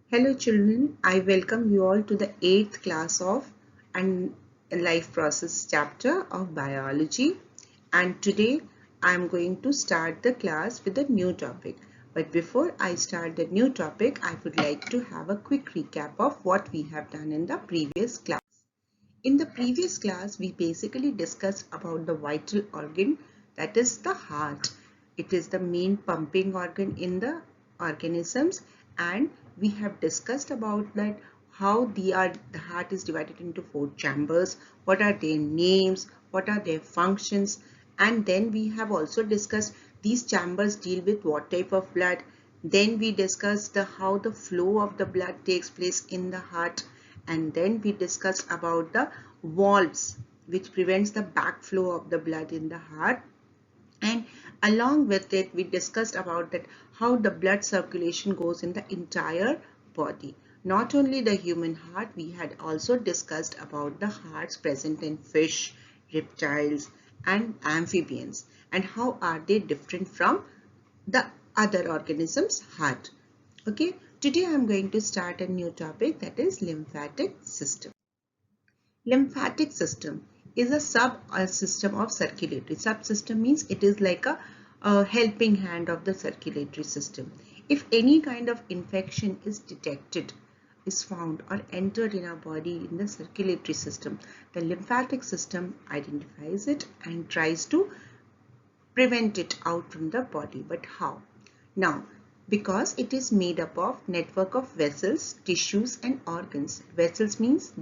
Hello children, I welcome you all to the 8th class of and life process chapter of biology, and today I am going to start the class with a new topic. But before I start the new topic, I would like to have a quick recap of what we have done in the previous class. In the previous class, we basically discussed about the vital organ, that is the heart. It is the main pumping organ in the organisms, and we have discussed about that how the heart is divided into 4 chambers, what are their names, what are their functions, and then we have also discussed these chambers deal with what type of blood. Then we discussed how the flow of the blood takes place in the heart, and then we discussed about the valves which prevents the backflow of the blood in the heart, and along with it we discussed about that how the blood circulation goes in the entire body. Not only the human heart, we had also discussed about the hearts present in fish, reptiles and amphibians, and how are they different from the other organisms' heart. Okay, today I am going to start a new topic, that is lymphatic system. Lymphatic system is a system of circulatory. Subsystem means it is like a helping hand of the circulatory system. If any kind of infection is detected, is found or entered in our body in the circulatory system, the lymphatic system identifies it and tries to prevent it out from the body. But how? Now, because it is made up of network of vessels, tissues and organs. Vessels means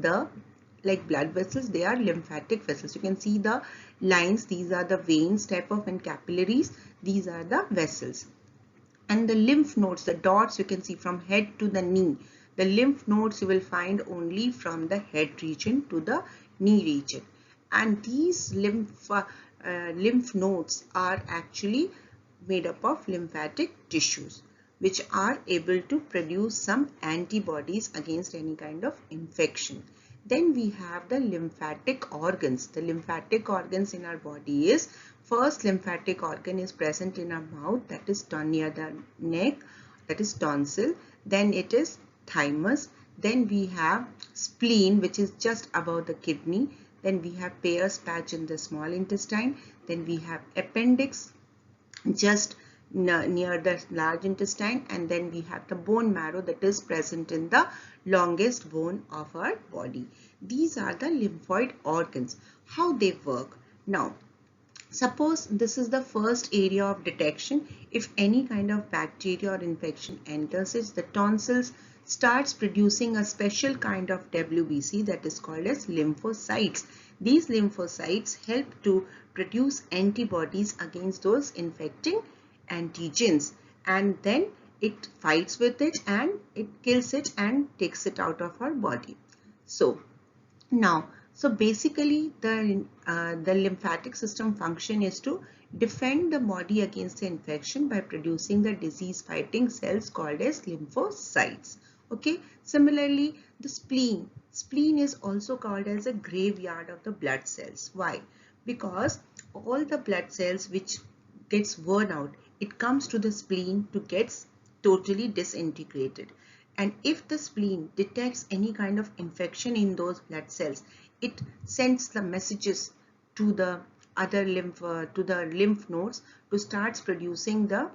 like blood vessels, they are lymphatic vessels. You can see the lines, these are the veins type of, and capillaries, these are the vessels. And the lymph nodes, the dots you can see from head to the knee. The lymph nodes you will find only from the head region to the knee region. And these lymph nodes are actually made up of lymphatic tissues, which are able to produce some antibodies against any kind of infection. Then we have the lymphatic organs. The lymphatic organs in our body is, first lymphatic organ is present in our mouth, that is near the neck, that is tonsil. Then it is thymus. Then we have spleen, which is just above the kidney. Then we have Peyer's patch in the small intestine. Then we have appendix just near the large intestine, and then we have the bone marrow that is present in the longest bone of our body. These are the lymphoid organs. How they work? Now, suppose this is the first area of detection. If any kind of bacteria or infection enters it, the tonsils starts producing a special kind of WBC that is called as lymphocytes. These lymphocytes help to produce antibodies against those infecting antigens, and then it fights with it and it kills it and takes it out of our body. So now, so basically the lymphatic system function is to defend the body against the infection by producing the disease fighting cells called as lymphocytes. Okay, similarly the spleen is also called as a graveyard of the blood cells. Why? Because all the blood cells which gets worn out, it comes to the spleen to get totally disintegrated. And if the spleen detects any kind of infection in those blood cells, it sends the messages to the other lymph nodes to start producing the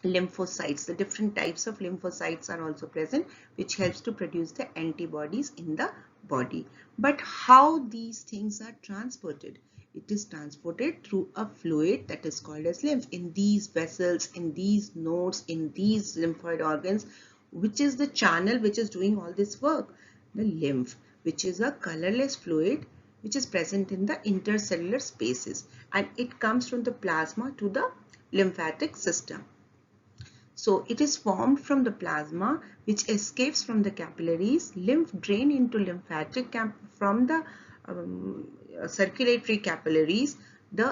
lymphocytes. The different types of lymphocytes are also present, which helps to produce the antibodies in the body. But how these things are transported? It is transported through a fluid that is called as lymph. In these vessels, in these nodes, in these lymphoid organs, which is the channel which is doing all this work? The lymph, which is a colorless fluid which is present in the intercellular spaces, and it comes from the plasma to the lymphatic system. So it is formed from the plasma which escapes from the capillaries. Lymph drain into lymphatic from the circulatory capillaries.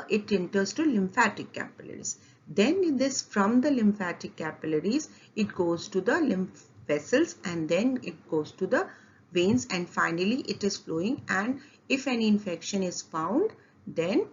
It enters to lymphatic capillaries. Then this, from the lymphatic capillaries, it goes to the lymph vessels, and then it goes to the veins, and finally it is flowing. And if any infection is found, then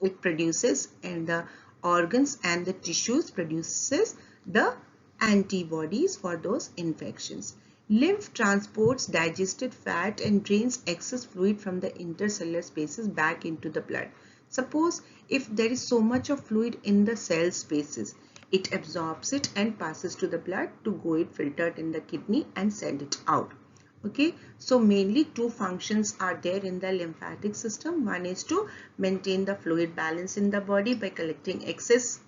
it produces, and the organs and the tissues produces the antibodies for those infections. Lymph transports digested fat and drains excess fluid from the intercellular spaces back into the blood. Suppose if there is so much of fluid in the cell spaces, it absorbs it and passes to the blood to go it filtered in the kidney and send it out. Okay, so mainly two functions are there in the lymphatic system. One is to maintain the fluid balance in the body by collecting excess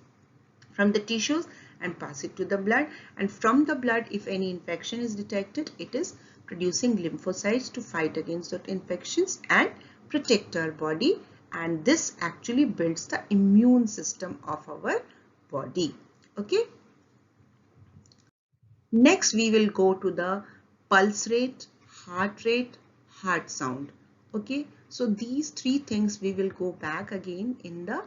from the tissues and pass it to the blood, and from the blood, if any infection is detected, it is producing lymphocytes to fight against those infections and protect our body, and this actually builds the immune system of our body. Okay, next we will go to the pulse rate, heart sound. Okay, so these three things we will go back again in the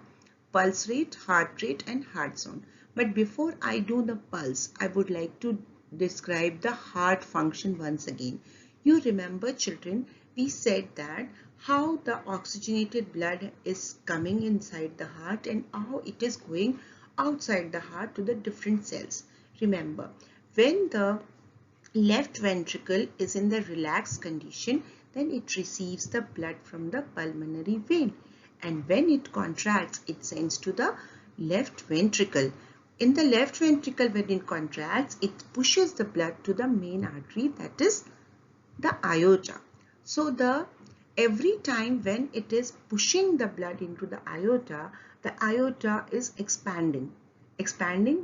pulse rate, heart rate and heart sound. But before I do the pulse, I would like to describe the heart function once again. You remember, children, we said that how the oxygenated blood is coming inside the heart and how it is going outside the heart to the different cells. Remember, when the left ventricle is in the relaxed condition, then it receives the blood from the pulmonary vein, and when it contracts, it sends to the left ventricle. In the left ventricle, when it contracts, it pushes the blood to the main artery, that is the aorta. So every time when it is pushing the blood into the aorta is expanding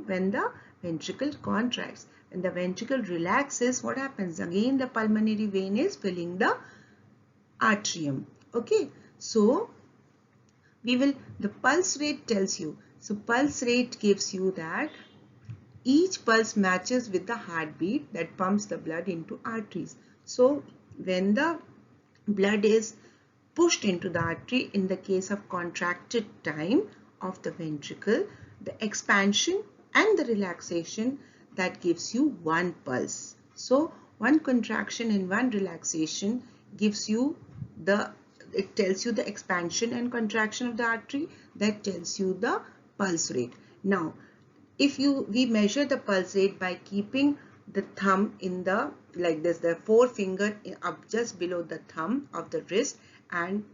when the ventricle contracts. When the ventricle relaxes, what happens? Again, the pulmonary vein is filling the atrium. Okay, so the pulse rate tells you. So pulse rate gives you that each pulse matches with the heartbeat that pumps the blood into arteries. So when the blood is pushed into the artery, in the case of contracted time of the ventricle, the expansion and the relaxation, that gives you one pulse. So one contraction and one relaxation gives you it tells you the expansion and contraction of the artery, that tells you the pulse rate. Now, if we measure the pulse rate by keeping the thumb in the like this, the forefinger up just below the thumb of the wrist, and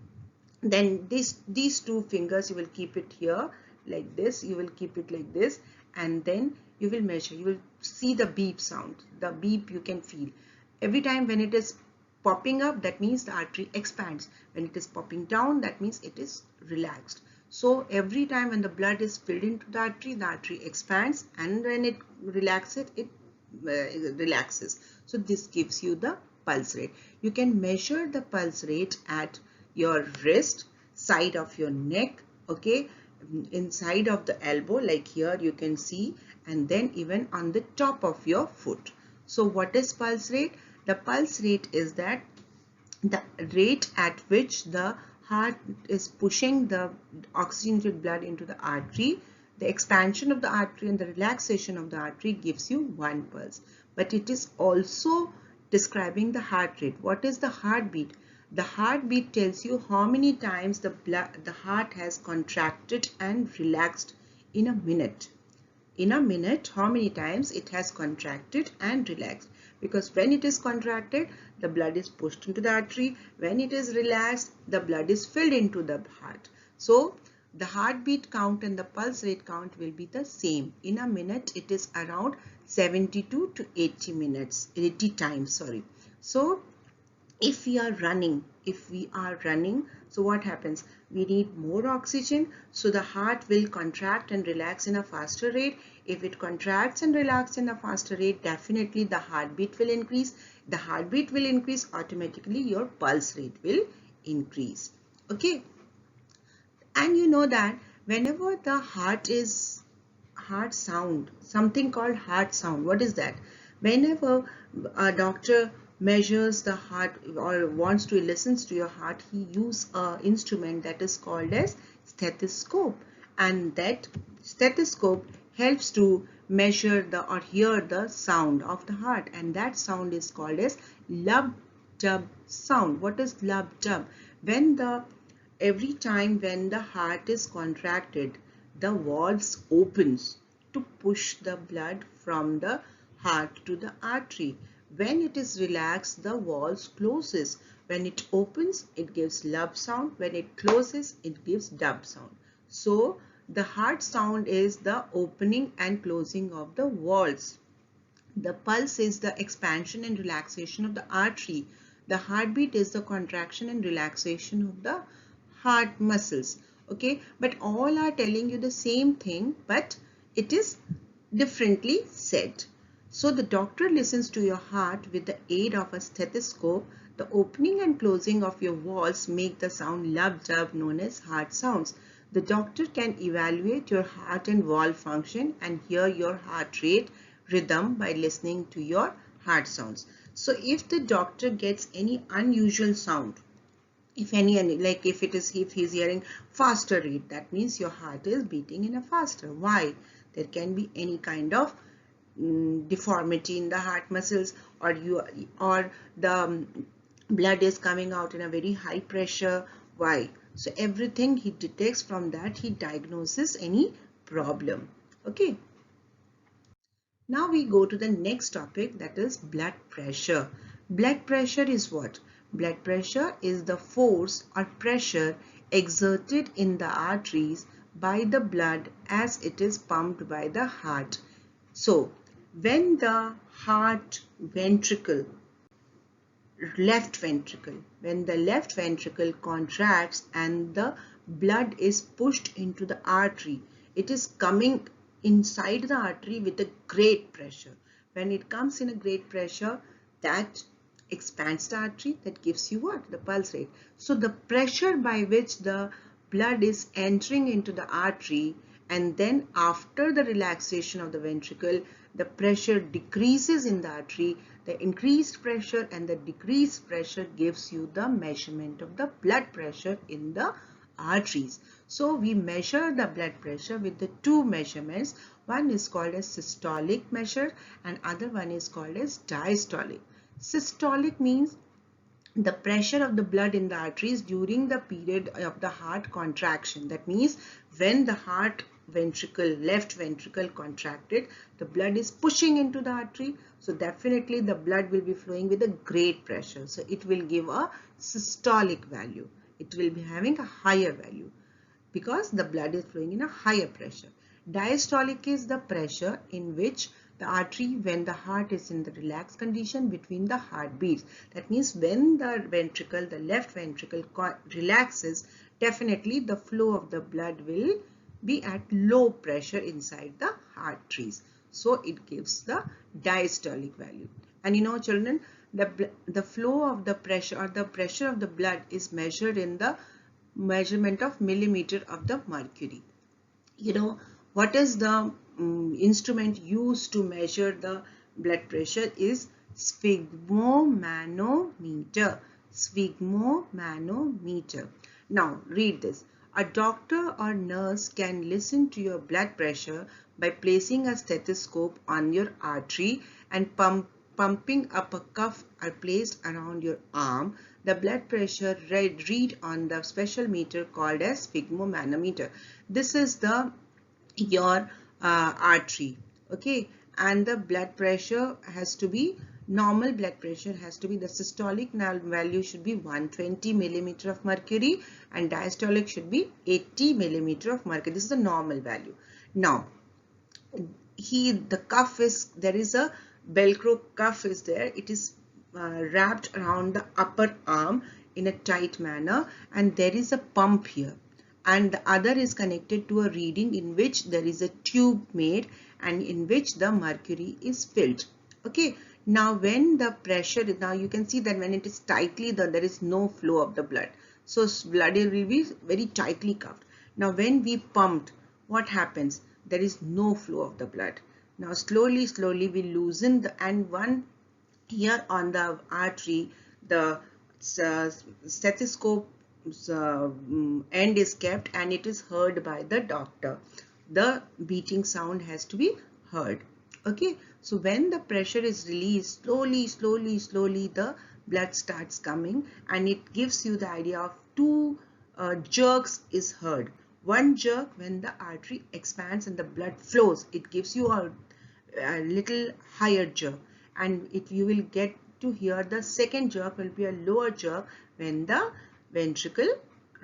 then these two fingers you will keep it here like this, you will keep it like this, and then you will measure. You will see the beep sound. The beep you can feel every time when it is popping up, that means the artery expands. When it is popping down, that means it is relaxed. So every time when the blood is filled into the artery expands, and when it relaxes, it relaxes. So this gives you the pulse rate. You can measure the pulse rate at your wrist, side of your neck, okay, inside of the elbow, like here you can see, and then even on the top of your foot. So what is pulse rate? The pulse rate is that the rate at which the heart is pushing the oxygenated blood into the artery. The expansion of the artery and the relaxation of the artery gives you one pulse. But it is also describing the heart rate. What is the heartbeat? The heartbeat tells you how many times the heart has contracted and relaxed in a minute. In a minute, how many times it has contracted and relaxed. Because when it is contracted, the blood is pushed into the artery. When it is relaxed, the blood is filled into the heart. So the heartbeat count and the pulse rate count will be the same. In a minute, it is around 72 to 80 times, sorry. So if we are running, so what happens? We need more oxygen, so the heart will contract and relax in a faster rate. If it contracts and relaxes in a faster rate, definitely the heartbeat will increase. The heartbeat will increase, automatically your pulse rate will increase. Okay, and you know that whenever the heart sound, something called heart sound. What is that? Whenever a doctor measures the heart or wants to listens to your heart, he uses an instrument that is called as stethoscope, and that stethoscope helps to measure or hear the sound of the heart, and that sound is called as lub-dub sound. What is lub-dub? Every time when the heart is contracted, the valves opens. to push the blood from the heart to the artery. When it is relaxed, the walls closes. When it opens, it gives lub sound. When it closes, it gives dub sound. So the heart sound is the opening and closing of the walls. The pulse is the expansion and relaxation of the artery. The heartbeat is the contraction and relaxation of the heart muscles. Okay, but all are telling you the same thing, but it is differently said. So the doctor listens to your heart with the aid of a stethoscope. The opening and closing of your walls make the sound lub dub known as heart sounds. The doctor can evaluate your heart and valve function and hear your heart rate rhythm by listening to your heart sounds. So if the doctor gets any unusual sound, if he's hearing faster rate, that means your heart is beating in a faster. Why? There can be any kind of deformity in the heart muscles, or the blood is coming out in a very high pressure. Why? So everything he detects, from that he diagnoses any problem. Okay. Now we go to the next topic, that is blood pressure. Blood pressure is what? Blood pressure is the force or pressure exerted in the arteries by the blood as it is pumped by the heart. So when the when the left ventricle contracts and the blood is pushed into the artery, it is coming inside the artery with a great pressure. When it comes in a great pressure, that expands the artery, that gives you what? The pulse rate. So the pressure by which the blood is entering into the artery, and then after the relaxation of the ventricle, the pressure decreases in the artery. The increased pressure and the decreased pressure gives you the measurement of the blood pressure in the arteries. So we measure the blood pressure with the two measurements. One is called as systolic measure and other one is called as diastolic. Systolic means the pressure of the blood in the arteries during the period of the heart contraction. That means when the left ventricle contracted, the blood is pushing into the artery. So definitely the blood will be flowing with a great pressure. So it will give a systolic value. It will be having a higher value because the blood is flowing in a higher pressure. Diastolic is the pressure in which the artery, when the heart is in the relaxed condition between the heartbeats. That means when the left ventricle relaxes, definitely the flow of the blood will be at low pressure inside the arteries. So it gives the diastolic value. And you know, children, the flow of the pressure or the pressure of the blood is measured in the measurement of millimeter of the mercury. You know, what is the instrument used to measure the blood pressure is sphygmomanometer. Sphygmomanometer. Now read this. A doctor or nurse can listen to your blood pressure by placing a stethoscope on your artery and pumping up a cuff are placed around your arm. The blood pressure read on the special meter called as sphygmomanometer. This is your artery. Okay, and the blood pressure has to be normal. Blood pressure has to be, the systolic value should be 120 millimeter of mercury and diastolic should be 80 millimeter of mercury. This is the normal value. Now there is a velcro cuff is there. It is wrapped around the upper arm in a tight manner, and there is a pump here, and the other is connected to a reading in which there is a tube made and in which the mercury is filled. Okay, now when the pressure, now you can see that when it is tightly, there is no flow of the blood. So blood will be very tightly cuffed. Now when we pumped, what happens? There is no flow of the blood. Now slowly we loosen and one here on the artery, the stethoscope end is kept and it is heard by the doctor. The beating sound has to be heard. Okay, so when the pressure is released, slowly the blood starts coming and it gives you the idea of two jerks is heard. One jerk, when the artery expands and the blood flows, it gives you a little higher jerk, and if you will get to hear the second jerk will be a lower jerk when the ventricle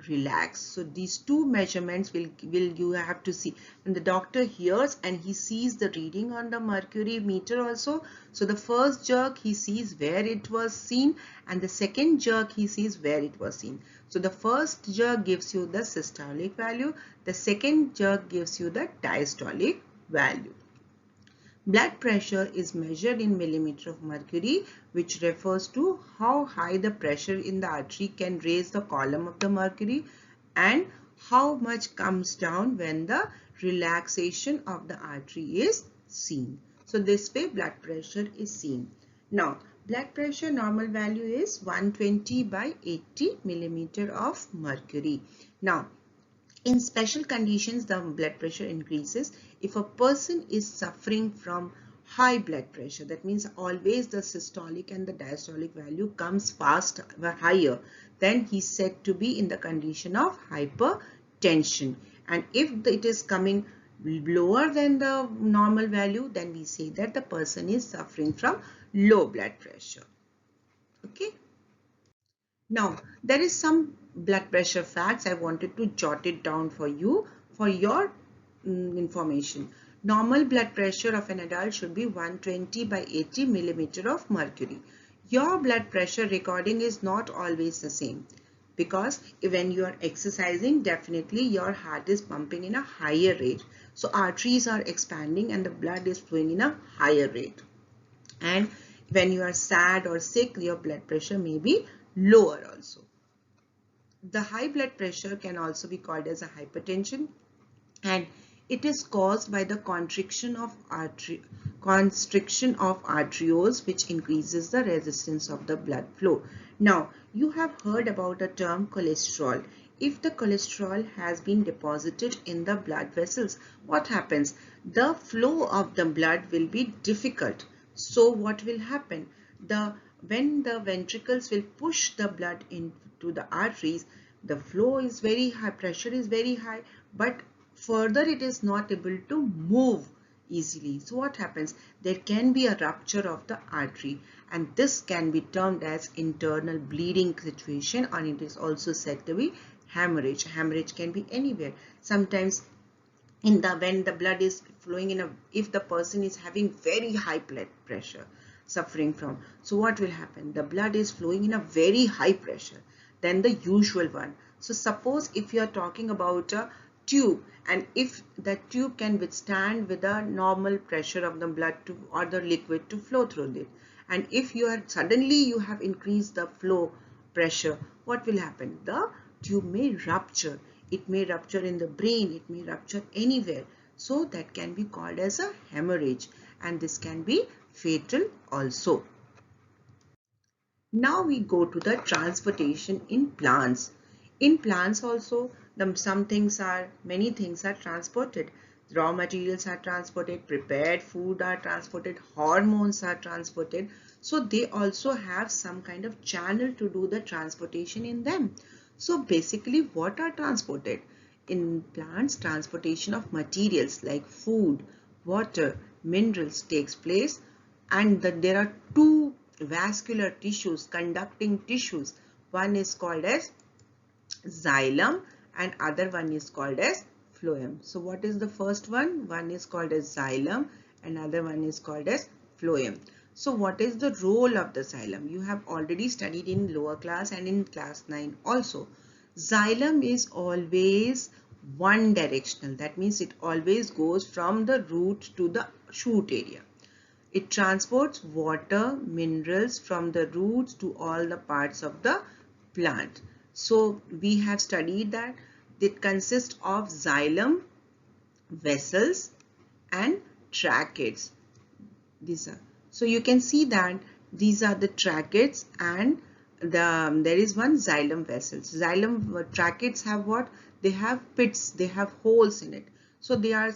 relax. So these two measurements will you have to see when the doctor hears and he sees the reading on the mercury meter also. So the first jerk he sees where it was seen, and the second jerk he sees where it was seen. So the first jerk gives you the systolic value, the second jerk gives you the diastolic value. Blood pressure is measured in millimeter of mercury, which refers to how high the pressure in the artery can raise the column of the mercury and how much comes down when the relaxation of the artery is seen. So this way blood pressure is seen. Now blood pressure normal value is 120 by 80 millimeter of mercury. Now in special conditions, the blood pressure increases if a person is suffering from high blood pressure. That means always the systolic and the diastolic value comes fast higher. Then he's said to be in the condition of hypertension. And if it is coming lower than the normal value, then we say that the person is suffering from low blood pressure. Okay. Now, there is some blood pressure facts I wanted to jot it down for you for your information. Normal blood pressure of an adult should be 120 by 80 millimeter of mercury. Your blood pressure recording is not always the same because when you are exercising, definitely your heart is pumping in a higher rate. So arteries are expanding and the blood is flowing in a higher rate. And when you are sad or sick, your blood pressure may be lower also. The high blood pressure can also be called as a hypertension, and it is caused by the constriction of arterioles, which increases the resistance of the blood flow. Now, you have heard about the term cholesterol. If the cholesterol has been deposited in the blood vessels, what happens? The flow of the blood will be difficult. So what will happen? When the ventricles will push the blood into the arteries, the flow is very high, pressure is very high, but further it is not able to move easily. So what happens? There can be a rupture of the artery, and this can be termed as internal bleeding situation, and it is also said to be hemorrhage. Hemorrhage can be anywhere. Sometimes when the blood is flowing if the person is having very high blood pressure suffering from, so what will happen? The blood is flowing in a very high pressure than the usual one. So suppose if you are talking about a tube, and if the tube can withstand with a normal pressure of the blood or the liquid to flow through it, and if you are suddenly you have increased the flow pressure, what will happen? The tube may rupture. It may rupture in the brain, it may rupture anywhere. So that can be called as a hemorrhage, and this can be fatal also. Now we go to the transportation in plants. In plants also, many things are transported. Raw materials are transported, prepared food are transported, hormones are transported. So they also have some kind of channel to do the transportation in them. So basically what are transported? In plants, transportation of materials like food, water, minerals takes place, and there are two vascular tissues, conducting tissues. One is called as xylem and other one is called as phloem. So what is the first one? One is called as xylem, another one is called as phloem. So what is the role of the xylem? You have already studied in lower class and in class 9 also. Xylem is always one directional. That means it always goes from the root to the shoot area. It transports water, minerals from the roots to all the parts of the plant. So we have studied that it consists of xylem, vessels and tracheids. So you can see that these are the tracheids, and there is one xylem vessels. Xylem tracheids have what? They have pits, they have holes in it. So they are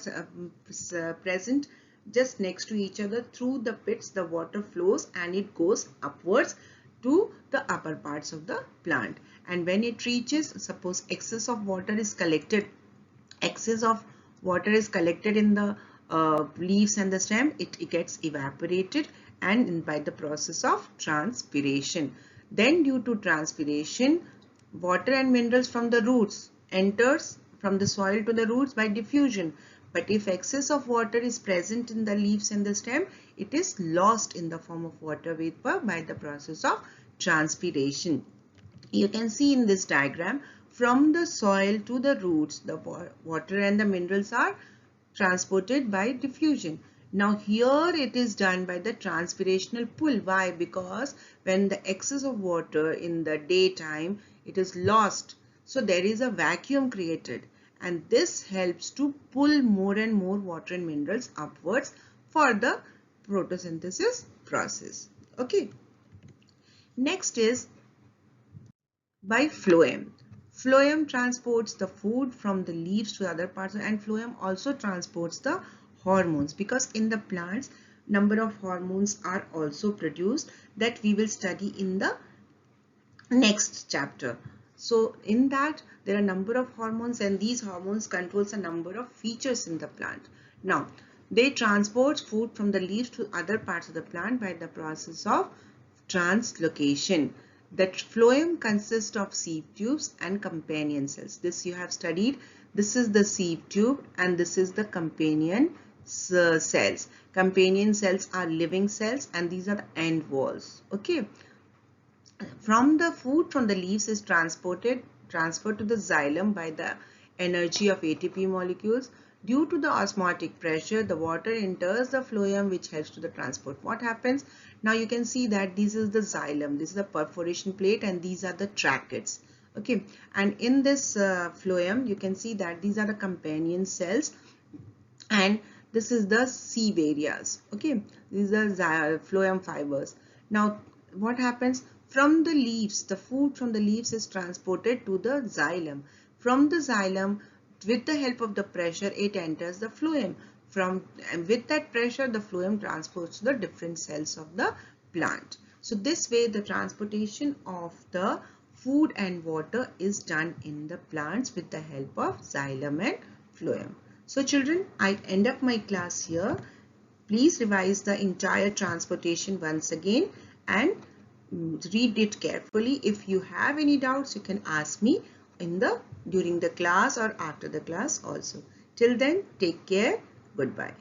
present just next to each other. Through the pits the water flows and it goes upwards to the upper parts of the plant, and when it reaches, suppose excess of water is collected excess of water is collected in the leaves and the stem, it gets evaporated and by the process of transpiration. Then due to transpiration, water and minerals from the roots enters from the soil to the roots by diffusion. But if excess of water is present in the leaves and the stem, it is lost in the form of water vapor by the process of transpiration. You can see in this diagram, from the soil to the roots, the water and the minerals are transported by diffusion. Now here it is done by the transpirational pull. Why? Because when the excess of water in the daytime, it is lost. So there is a vacuum created, and this helps to pull more and more water and minerals upwards for the photosynthesis process. Okay. Next is by phloem. Phloem transports the food from the leaves to other parts, and phloem also transports the hormones, because in the plants number of hormones are also produced that we will study in the next chapter. So in that there are number of hormones, and these hormones controls a number of features in the plant. Now they transport food from the leaves to other parts of the plant by the process of translocation. The phloem consists of sieve tubes and companion cells. This you have studied. This is the sieve tube and this is the companion cells. Companion cells are living cells and these are the end walls. Okay. From the food from the leaves is transferred to the xylem by the energy of ATP molecules. Due to the osmotic pressure, the water enters the phloem, which helps to the transport. What happens? Now you can see that this is the xylem, this is the perforation plate, and these are the tracheids. Okay, and in this phloem, you can see that these are the companion cells, and this is the sieve areas. Okay, these are phloem fibers. Now what happens? From the leaves, the food from the leaves is transported to the xylem. From the xylem, with the help of the pressure, it enters the phloem. And with that pressure, the phloem transports to the different cells of the plant. So this way the transportation of the food and water is done in the plants with the help of xylem and phloem. So children, I end up my class here. Please revise the entire transportation once again and read it carefully. If you have any doubts, you can ask me during the class or after the class also. Till then, take care. Goodbye.